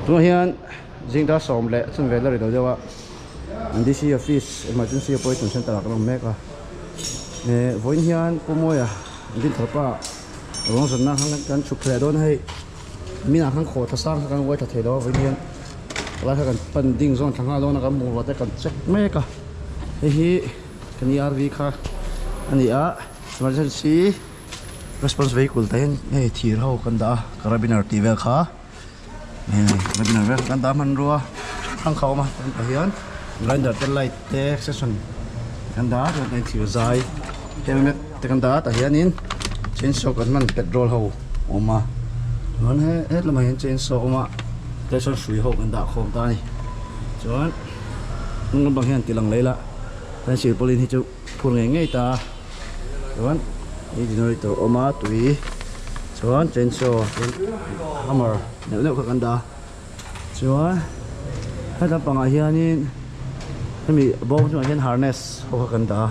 Tụi hiện riêng đã xóm lệ chân về là để đâu đâu ạ. DC office emergency operation center cái lòng mẹ cả. Với hiện cô môi à, đi thở pa. Rồi rồi na hàng cái chụp lệ đó này. Mình hàng khổ thật sang cái quay thật thế đó với hiện. Lại cái phần đinh zone thằng nào đó cái mù vào cái check mẹ cả. Hi cái RV kha. Anh ạ, emergency response vehicle tayo thì rau kan da carabiner TV kha này carabiner kan da man ruwa thang khâu mà kan hian grinder tel light te section kan da rồi này thì dài helmet te kan da ta hian in chainsaw kan man petrol ho oma ngon hết là mày chainsaw oma te son sui ho kan da khom ta ni chuan ngon bang hian tilang leila tan sil polin hi chu phur ngai ta chuan đi nói tổ oma tùy chuan chainsaw hammer nếu có cần đó chuan hay là bằng hiền in hay bị bông chuan hiền harness có cần đó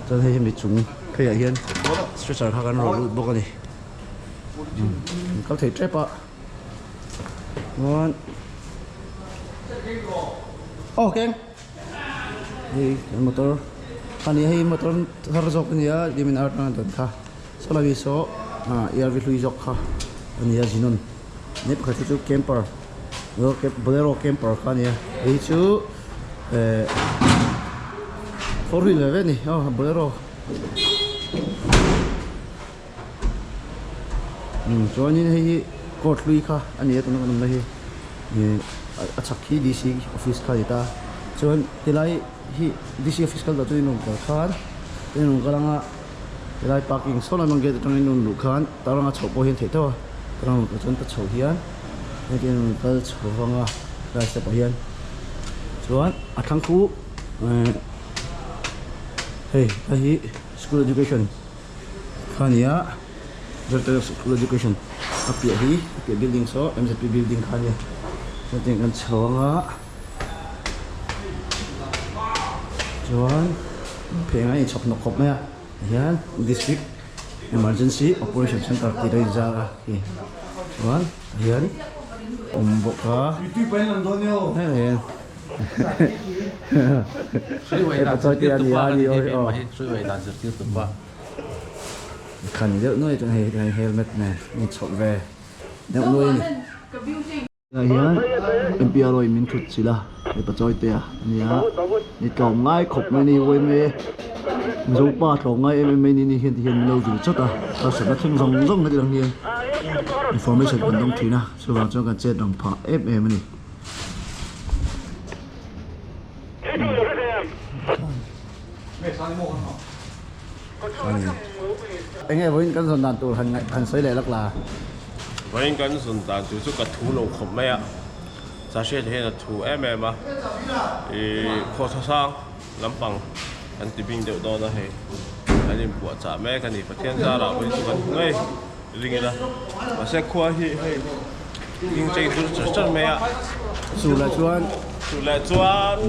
cho nên hiền bị trúng khi hiền stretcher khác cần rồi lụt bốc này có thể trap ạ chuan ok đi motor anh ấy motor thar jok niya di min art na don kha so labi so ERV lui jok kha anh ấy jinun nep kha chu camper ro ke bolero camper kha niya ei chu four wheeler ve ni bolero cho ni hei court lui kha anh ấy tun nam na hi ni achakhi DC office kha ita chuan tilai hi DC official da tu inung ka khan inung ka langa lai parking so la mangge tang inung lu khan taranga chopo hian the to tarang ka chon ta chho hian hekin kal chho wanga lai se pa hian chuan athang khu hey ta hi school education khania director of school education apia hi apia building so MZP building khania so ting kan chhawanga chuan pheng ai chọc nọc khop mai hian district emergency operation center ti dai za ki chuan hian boka tu pen lam don yo nei sui wei da choi ti ani oi sui wei da zir ti tu ba khan deuh noi tang hei helmet ne ni chok ve deuh noi ni hian MPR oi min thut chila để bắt choi te nia ni tong ngai khop mai ni we me zo pa tong ngai em me ni hian lo ju chata ta sa na thing rong rong na dang hian information kan dong thina so wa cho kan che dong pha em ni anh em với cái dần đàn tụ hành sấy lệ lắc là với cái dần đàn tụ chút cái thú lồng khổng mấy ạ giá xe thì là thú em mà khó sang lắm bằng anh tìm bình đều đó là hệ anh em của trả mẹ cái này phải thiên gia là với cái ngay riêng là mà xe khoa hi nhưng chạy tụ rất mẹ ạ dù là chuan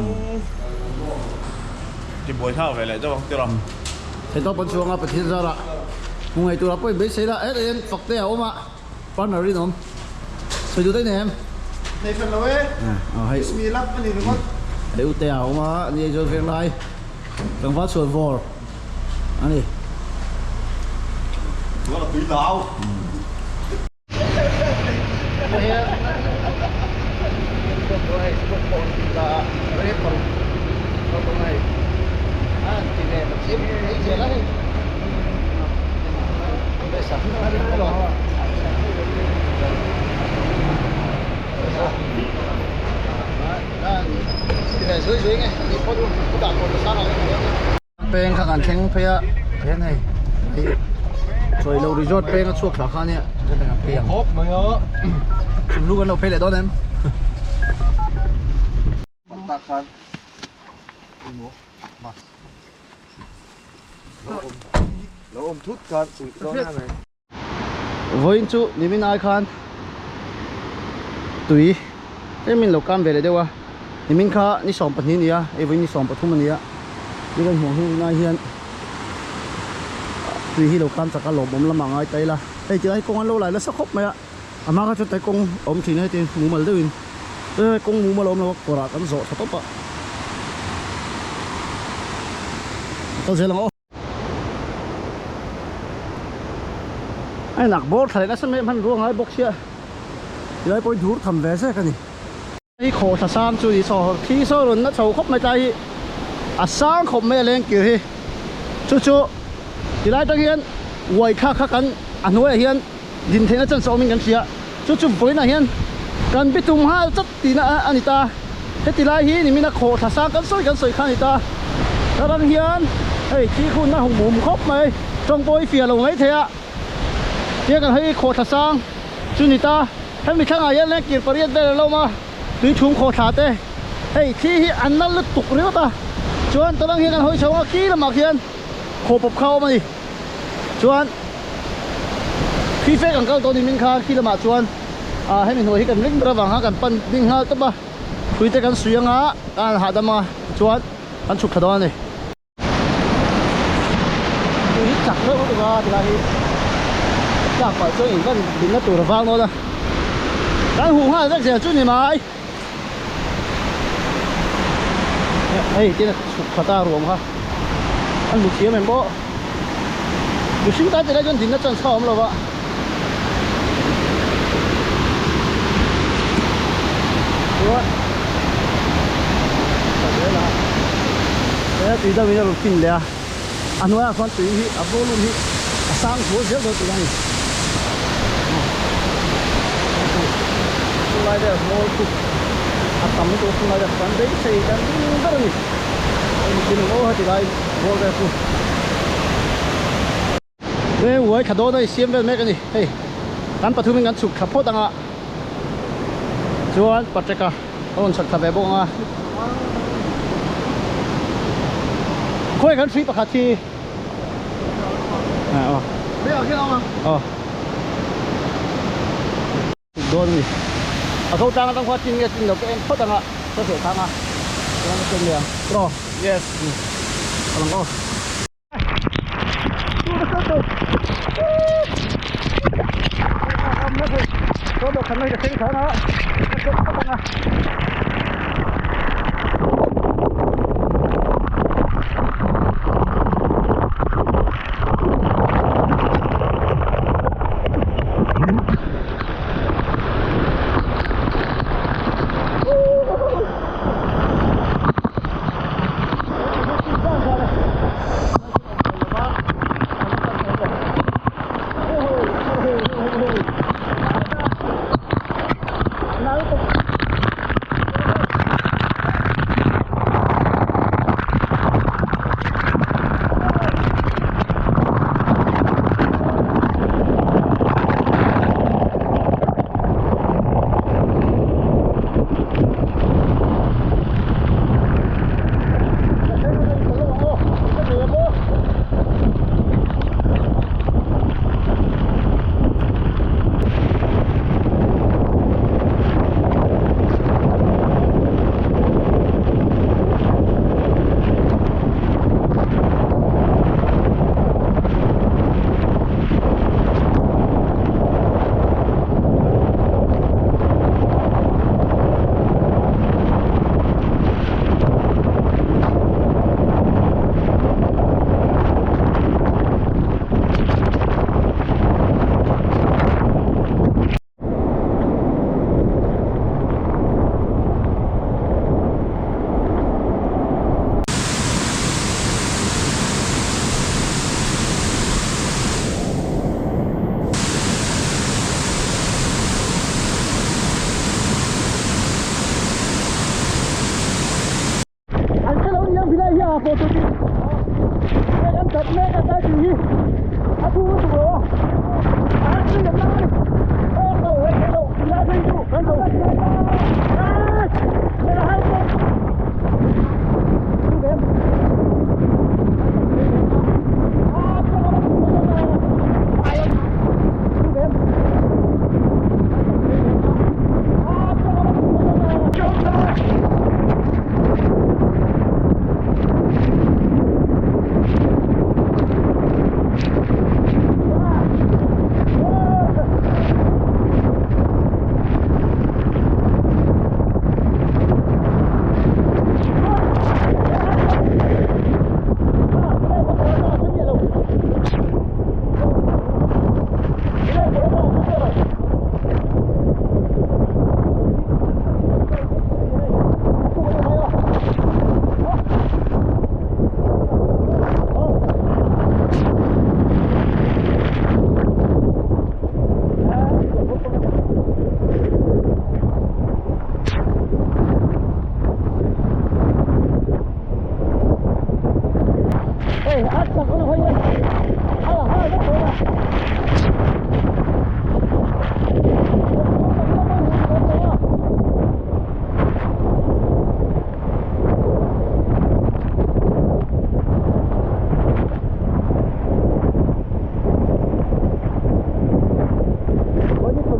thì buổi thao về lại cho bằng tiêu lòng thì tao bắn chuông à bắn thiên gia là một ngày tụi nó phải biết xây là em phật tế ảo mà bắn ở đi không xây tụi đấy nè em này phần lối hay Bismillah cái này đúng không? để ute ảo mà như cho việc này đang phát xuân vò anh đi đó là tùy tao Peng khang an kheng phia thế này rồi lâu resort peng nó suốt cả khan nè cho nên là peng hốp mà nhớ chúng lúc nó phê lại đó em ta khan nó ôm thút khan đó này với chú đi bên ai khan tùy em mình lộc cam về lại đâu à thì mình khá đi sòng bát ní à em với đi sòng bát thum ní à đi gần hồ hương ngay hiền tùy hi lộc cam chắc cả lộc bấm làm bằng ai tay là đây chứ ai công ăn lâu lại là sắc khóc mày ạ mà cái chỗ tay công ôm thì này thì ngủ mal đâu in kung mu malom lo kora kan zo tha topa to zelang o ai nak bor thale na san me man ruang ai box ya lai poi dur tham ve se kani ai kho tha sang chu di so thi so run na chau khop mai tai a sang khop me leng ki hi chu chu ti lai ta hian wai kha kha kan anoi hian din thena chan so min kan sia chu chu voi na hian kan bitum ha chat ti na anita heti lai hi ni mina kho tha sang kan soi khan ita ta ran hian ei chi khun na hong mum khop mai trong poi fia lo ngai thea tia kan hei kho tha sang chu ni ta han mi thang a yan le kir pariat be lo ma tui thum kho tha te hei thi hi an nal lut tuk riwa ta chuan ta lang hian kan hoi chawng ki la mak hian kho pop khau mai chuan khi fe kan kal to ni min kha ki la ma chuan a hemi noi hi kan ring ra wang ha kan pan ding ha ta ba tui te kan suyanga kan ha dama chuan kan chuk khadaw ni tui chak lo ko ga ti la hi chak pa cho in kan din na tur wang no da kan hu ha rắc rẻ chút này mai ấy cái này sụp khá ta ruộng ha ăn một xíu mình bó một xíu ta thì đã chân thì nó chân sao rồi vợ đúng đấy tùy đâu bây giờ kinh lẹ ăn nói con tùy hi à vô luôn hi sang phố rất là tùy này lại đây mua chút tầm cái chỗ lại đây bán đấy xây đang rất là nhiều cái nó hết thì lại mua cái chút đây uống khát đô đây xem về mấy cái này hey ăn bắt thú mình ăn chụp khát phốt đang à chuan bắt chắc à ông chặt thà về bông à khôi cái free bắt khát thì à bây giờ cái nào mà đô này à câu trang đang phát triển nghe tin được em phốt đang ạ có thể thang à đang trên đường rồi yes còn có có được khả năngจะเส้นขานะHãy subscribe cho kênh Ghiền Mì Gõ để không bỏ lỡ những video hấp dẫn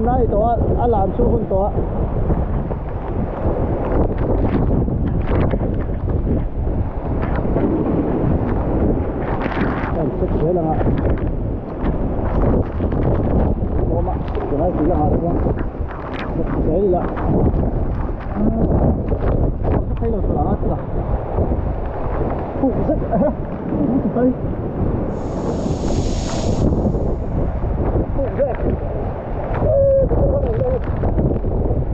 nai to a lam chu hun to anh chết thế là ngạ ô mà cái này chỉ là ngạ thôi chết thế đi lại thấy là sao nó là phụ rất đây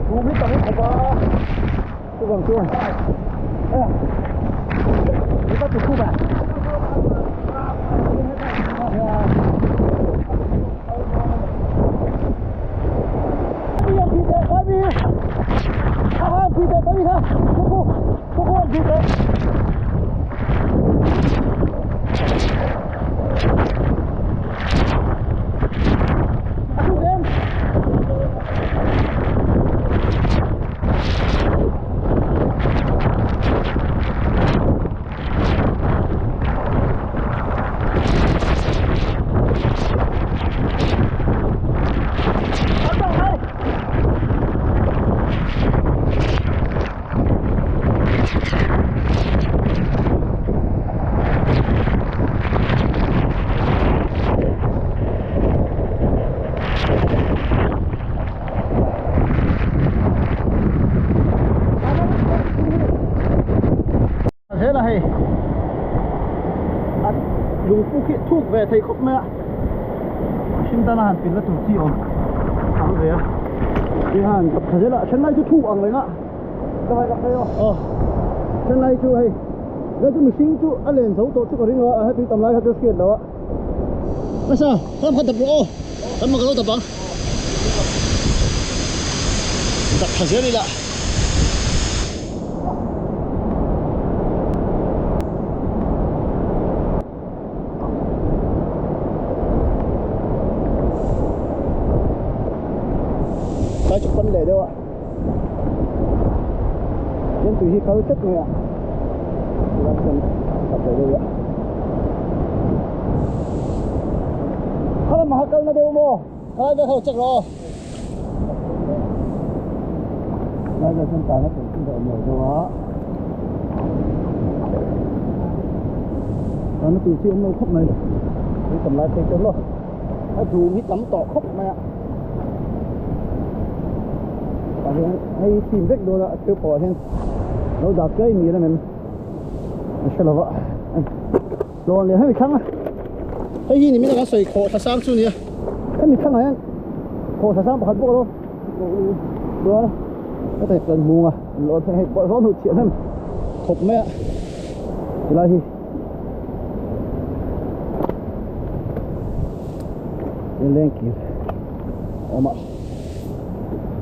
không biết tao không có tôi còn chưa chúng ta chụp bạn thế là hay dùng phụ kiện thuốc về thầy khóc mẹ xin ta là hàn pin là tủ chi ổn thắng về đi hàn tập thế là chân này chú thu ăn đấy ngạ các bạn gặp đây không chân này chú hay đây chú mình xin chú anh liền xấu tổ chú có đi nữa hay bị tầm lại hay chú kiện đó bây giờ không tập rồi tầm mà cái tập bằng tập thế đi lại ta chụp vấn đề đâu ạ nhưng tùy khi khâu chất người ạ ta cần tập để đâu ạ không mà câu nó đâu mò ai đã khâu chất rồi bây giờ chúng ta nó cũng không đợi nhiều đâu á nó từ chiều nó khóc này cái cầm lại cây chân rồi nó dù hít lắm tỏ khóc mày ạ hay tìm vết đồ là chưa bỏ hen nó đạp cái gì đó mình sẽ là vậy rồi liền hay bị khăng á cái gì này mình đang soi khổ sang xuống nè cái mình khăng này khổ sang bắt bốc đâu đó cái tay cần mua à nó phải bỏ gió nụ chuyện hơn khổ mẹ thì là gì lên kịp ôm ạ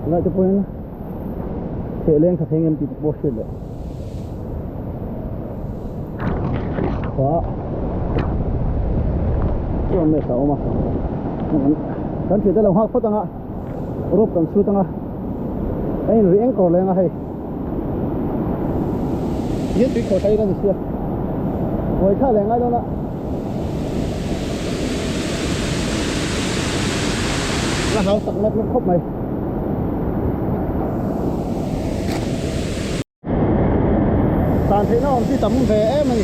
lại cho quên thể lên thật em thì bố xịt rồi đó cho mẹ sao mà cần phải là hoa phật tăng ạ rốt cần su tăng ạ anh riêng có lên hay nhất bị khó thấy là gì xưa ngồi xa lên ngay đó ạ là hao sạch mất khóc mày tàn thế nó đi tắm về em này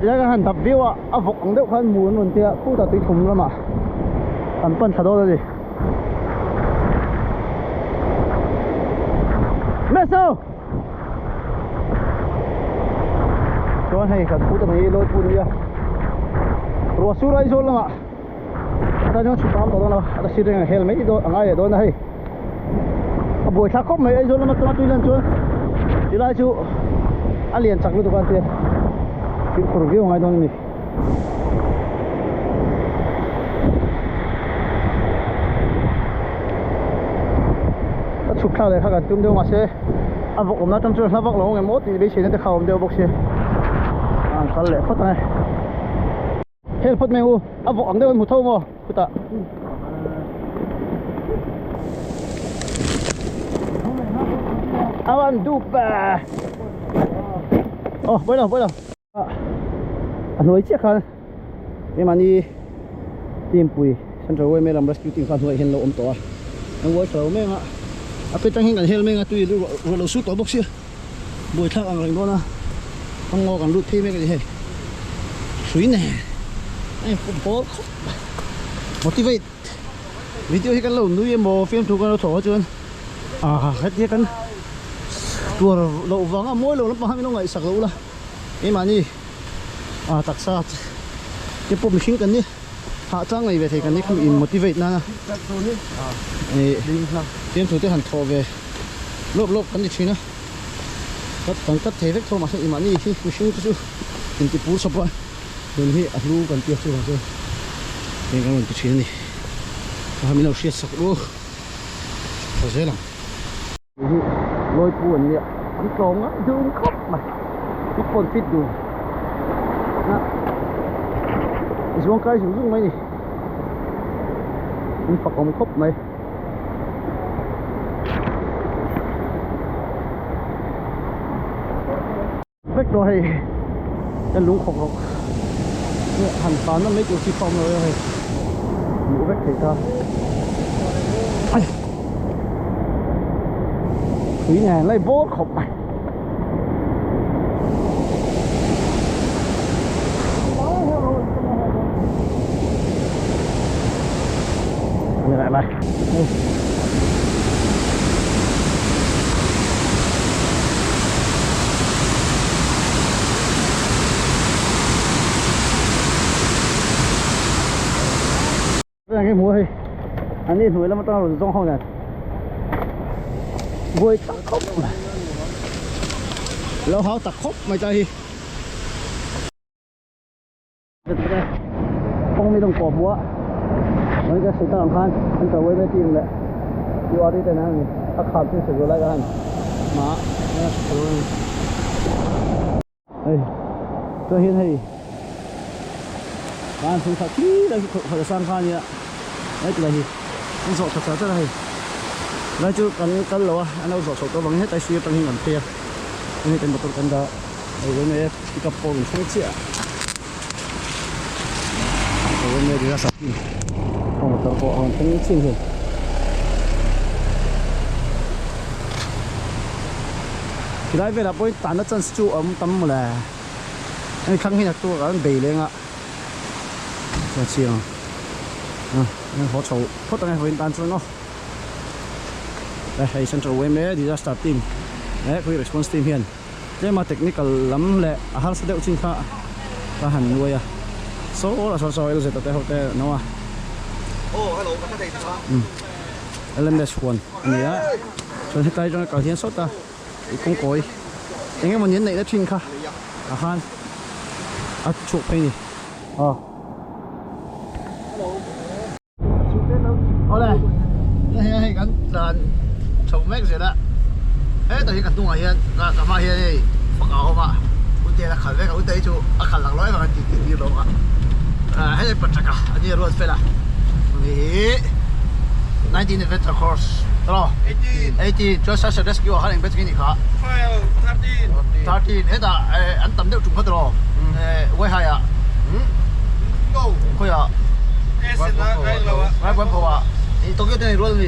thì cái hành tập view à phục ông đều khăn muốn luôn tiệt khu ta tùy thùng lắm mà ăn phân thật đâu rồi mẹ sao cho hay cả khu ta này lôi phun đi rồi su ra rồi lắm à ta nhớ chụp tao đó là ta xịt cái helmet đó ngay đó này buổi sáng khóc mấy rồi lắm mà tao tùy lên chưa thì lại chú anh liền chặt luôn tụi con tiệt cái review ngay đó này chụp kháเลยครับจุ่มเดียวมาเช่อ่ะบอกผมนะจำจุดนะบอกเราไงมดนี่ไม่ใช่นั่นจะเข้าผมเดียวบอกเช่กันเลยพัดไงเฮ้ยพัดไม่หูอ่ะบอกผมเดียวมันหมดเท่ามั้งพุทธะอาวันดูปะโอ้ไปแล้วอันนู้นเชี่ยคันนี่มันนี่ทีมปุยฉันจะไว้ไม่ลำ rescue team คันหัวเห็นเราอมตัวอันไว้เสาแม่งอ่ะไปตั้งหิ้งกันเฮลแม่งอ่ะตุยดูเราสู้ตัวบ็อกซี่บวยทักอะไรบ้างนะต้องงอกันรูดที่แม่งกันดิเฮ้ยสวยแน่ไอ้ฟุตบอล motivate วิดีโอให้กันเราดูยังโมฟิล์มถูกกันเราถอดจนให้กันตัวเราวางอ่ะมวยเราแล้วมาให้ไม่ต้องไงสักเราละนี่มานี่ตักซาจะปุ๊บมิชิงกันนี่หาจ้างไงไปเทกันนี่คืออิน motivate นะนี่เตรียมตัวที่หันทอไปลบกันดิชินะก็เทเวกโทรมาสักอิมานี่ที่มิชิงก็สู้กินที่ปูสบายเดินที่อัดลูกันเตี้ยสู้กันสู้นี่กันมันดิชินี่ถ้ามีเราเชียร์สักลูพอเสร็จแล้วนี่ลอยปูนเนี่ยมันตรงอ่ะดึงครบมาทุกคนฟิตดูนะอีช่วงใกล้ถึงรุ่งไหมนี่มันปักองครบไหมเวกโดยจะลุงขบเนี่ยหันปานนั่นไม่อยู่ที่ฟอมเลยหมูเวกเถอะไอ้ผีแง่ไล่โบ๊ทขบไปนี่แหละไปเป็นไงหมูเฮ้ยอันนี้หน่วยแล้วมันต้องเราต้องห้องกันบวยตักครบแล้วเขาตักครบไม่ใจเด็ดไปเลยคงไม่ต้องกบหัวมันจะสุดตามพันมันจะไว้ไม่ทีมเลยอยู่อาทิตย์นั้นถ้าขาดที่สุดอะไรกันหมาเนี่ยเฮ้ยตัวเห็นให้การสุขภาพที่เราเขาจะสร้างพันเนี่ยไอ้ตัวนี้มันสดสดจะได้แล้วจุกันเหรออันนั้นสดตัวบางทีแต่ซื้อตั้งหิ้งกันเตี้ยนี่เป็นประตูกันดาไอ้เรื่องนี้ที่กระโปรงช่างเชี่ยไอ้เรื่องนี้ดีนะสักทีของประตูของช่างเชี่ยเลยที่ได้เวลาไปตานนั้นจันจูตั้มมาเลยไอ้ครั้งที่นักตัวกันเบลเลยอ่ะช่างเชี่ยยังหัวโฉบเพราะตอนนี้เป็นตานจันเนาะไอ้ Central WMA Disaster Team คุย Response Team เฮียนเจ้ามา Technical ล้ำแหละอาหารสเต็กชิ้นข้าก็หันด้วยอ่ะโซ่ละโซ่เราจะตัดแต่เขาแต่เนาะโอ้ฮัลโหลกันได้สิครับLMS 1อันนี้อ่ะส่วนที่ใกล้จนเก่าเทียนสดอ่ะอีกคงโกยยังไงมันยันไหนได้ชิ้นข้าอาหารฉุกไปนี่อ๋อเอาเลยให้กันร้านชมแม็กเสร็จแล้วตอนนี้กันตุ้งอะไรเงี้ยก็มาเฮียนี่ฝักเอามาอุตเตะขันแม็กอุตเตะจูขันหลังร้อยมาตีลงอ่ะให้ได้ปัจจักรอันนี้รถเฟล่ะนี่19 Adventure Course ตลอด18 just such a rescue อะไรอย่างเงี้ยเป็นกี่ขา13แต่อันต่ำเดียวจุ่มเขาตลอดไว้ให้อ่ะคุยอ่ะไว้บนพวะ東京店にロードに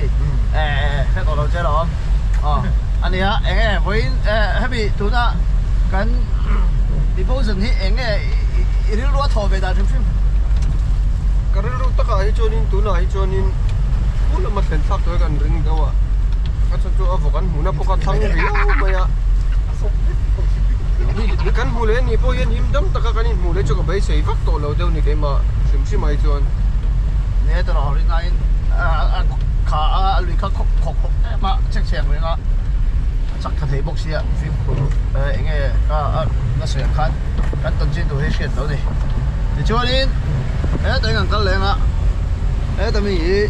喺度路車咯，อันนี้ฮะวันให้ไปดูนะกันดีโพสที่เรื่องรถทัวร์ไปได้ใช่ไหมกันเรื่องตะการให้โจนินตัวน่ะให้โจนินพูดแล้วมาเป็นทักตัวกันเรื่องเดียวอ่ะก็จะจูเอากันหูน่ะพวกกันทั้งเดียวไปอ่ะนี่กันหูเลยนี่พวกยันยิ้มดำตะการนี่หูเลยจูกับไปเสียฟักตัวเราเดี๋ยวนี้แกมาชิมไม่จวนเนี่ยตลอดนี่ขาลุยขาขกมาเช็คเลยนะจักรเทบอกเสียฟิล์มคุณเงี้ยก็น่าเสียคันกันต้นจีนตัวให้เสียตัวนี้ cho nên tới ngang cắt lên á tao mình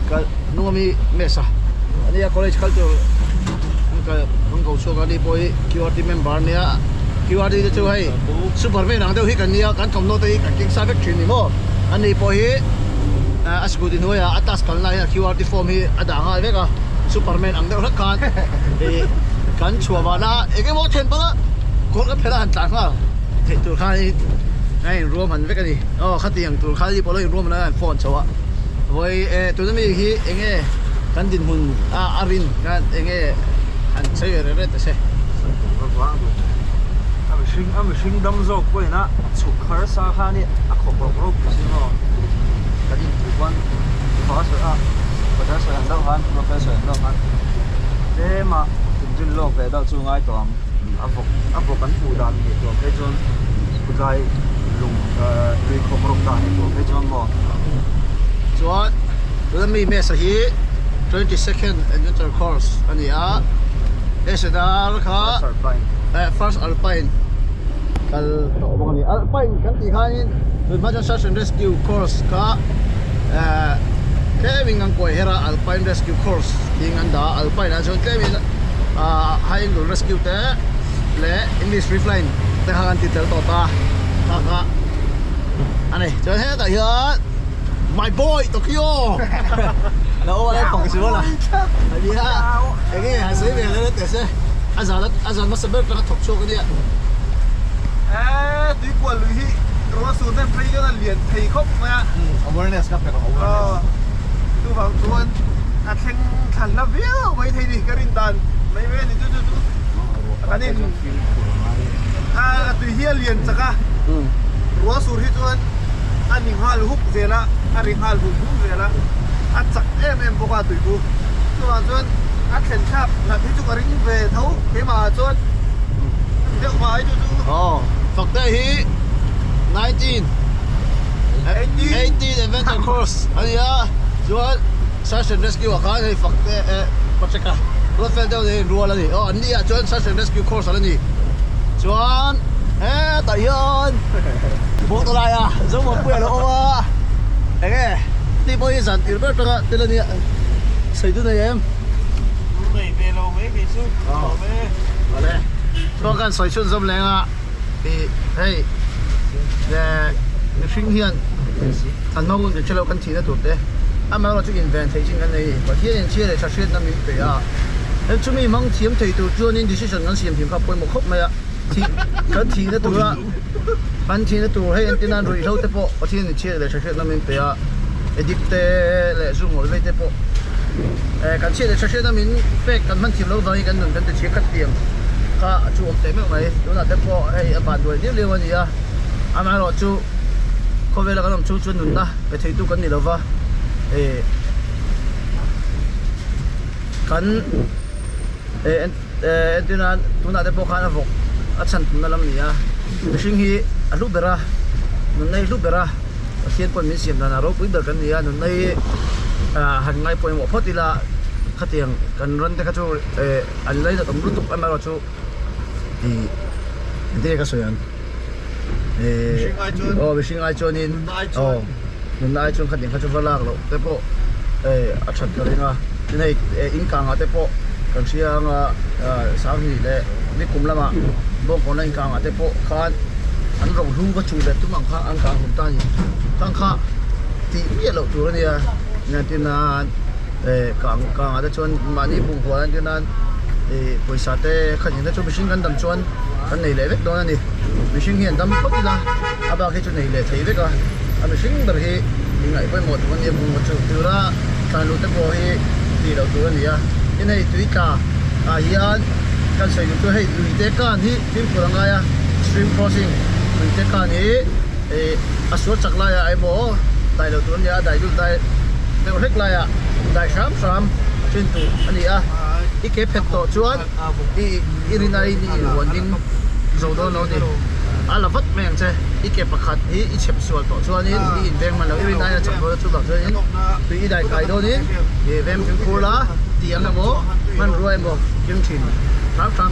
cái nó mi mesa anh ấy college culture ang kau so kali boy QRT member niya QRT cho hay Superman ang daw hikan niya kan kamno tay king sa factory ni mo ani po hi asgudin ho ya atas kal na ya QRT form hi adanga ve ka Superman ang daw kan kan chua ba na ege mo chen pa ko ka phela han tang ha thei tur khai ngay rùa mình với cái gì khát tiền tụi khai đi bỏ lên rùa mình là phone cháu ạ với tụi nó mi hi anh ấy căn tin hồn arin cái anh ấy anh xây rồi đấy thế I'm machine đâm dọc với nó chụp khởi sa khan đi khóc khóc xin nó cái gì tụi quan phá sở và sở đâu han professor đâu han thế mà chúng lô về đâu chung ai toàn áp cán phụ đàn thì toàn cái chôn cái lùng đi khóc khóc đàn thì toàn cái chôn mò cho tụi mình mấy sở hi 22nd adventure course anh ấy SDR ka first alpine kal to mo ni alpine kan ti khanin emergency search and rescue course ka kevin ang ko hera alpine rescue course ding anda alpine a jon kevin high angle rescue te le English Lifeline te han ti tel to ta ka ani cho he ta hian my boy Tokyo đâu đây phòng cái là đi ha cái hàng xí về lên để xe azan mất sớm nó thọc show cái gì tuy qua lưới hi rồi xuống đến play cho nó liền thì khóc mà awareness các bạn có tu vào tuần thành thành là vía mấy thầy đi cái rin đàn mấy bên thì tu cái này tùy hi liền chắc à rồi xuống hi tuần anh nhìn hoa hút về là anh nhìn hoa hút về là anh chắc em bốc qua tùy bu tu vào tuần anh khen chắp là khi chúng ta rin về thấu thế mà tuần được vài tu phật đây hi 19 adventure course anh ya chuan search and rescue à cái phật phật check à rồi phải đâu đi rùa là gì anh đi à chuan search and rescue course là gì chuan tại hiện bộ tôi lại à giống một quyển là ôm cái đi bơi dần thì rất là tên là gì xây từ này em mấy về lâu mấy về xuống ở đây có cần xây xuân dâm lên à thì hey để sinh hiện thành mẫu để cho lâu căn thì nó tốt đấy anh mà nó chụp invent thấy chính cái này và hiện chia để cho xuyên năm mình phải à em chúng mình mong thiếm thấy từ cho nên decision ngắn xiêm thiếm khắp bôi một khúc mày ạ thì cái thì nó tụi anh thì nó tụi hay anh tin anh rồi lâu thế bộ và thiên chia để cho xuyên năm mình phải à edit để zoom một cái thế bộ cái chia để cho xuyên năm mình phải cần mình thiếm lâu rồi cần đừng cần để chia cắt tiền cả chú ông tế miệng này đó là thế bộ hay bạn đuổi tiếp liên quan gì à anh mà nó chú có vẻ là cái làm chú chuyên nụn ta phải thấy tụi cần gì đâu va kan entina tuna de pokhan avok achan tuna lam nia mishing hi alu bera nun nei lu bera khian pon min siam na ro pui ber kan nia nun nei han ngai poi mo photila khatiang kan ron te ka chu an lai da tam lu tuk amaro chu ti de ka soyan mishing ai chonin nun nai chon khatiang ka chu valak lo te po achan ka ringa này in càng ở đây po càng xiang sáng thì đấy đi cùng lắm à bông còn anh càng ở đây po khan anh rồng ru có chủ đề tụi mình khan anh càng hôm ta nhỉ càng kha thì biết lộ chủ này nhà tiền là càng ở đây chọn mà đi bùng hoa anh tiền là buổi sáng thế khẩn nhiên cho mình sinh gan đầm chọn cái này lấy vết đó này mình sinh hiện đầm bất là bao cái chỗ này để thấy vết rồi mình sinh bởi vì mình ngại với một vấn đề một chủ từ đó càng lúc tới po thì đầu tư này à cái này tùy cả hiện cần sử dụng tôi hay tùy tế can thì phim của thằng ai stream crossing tùy tế can thì số chắc lại ai bố đại đầu tư này đại du đại đều hết lại đại sám trên tụ anh à cái kẹp hết tổ chuan cái này đi hoàn định dầu đó nó đi là vất mèn chứ cái kẹp bạc hạt cái chép sườn tổ chuan cái invest mà nó cái này là chọn đó chú bảo cho nên tùy đại cái đó đi thì em cũng cố lá tiền là bố mình rồi em bảo kiếm tiền 3 tháng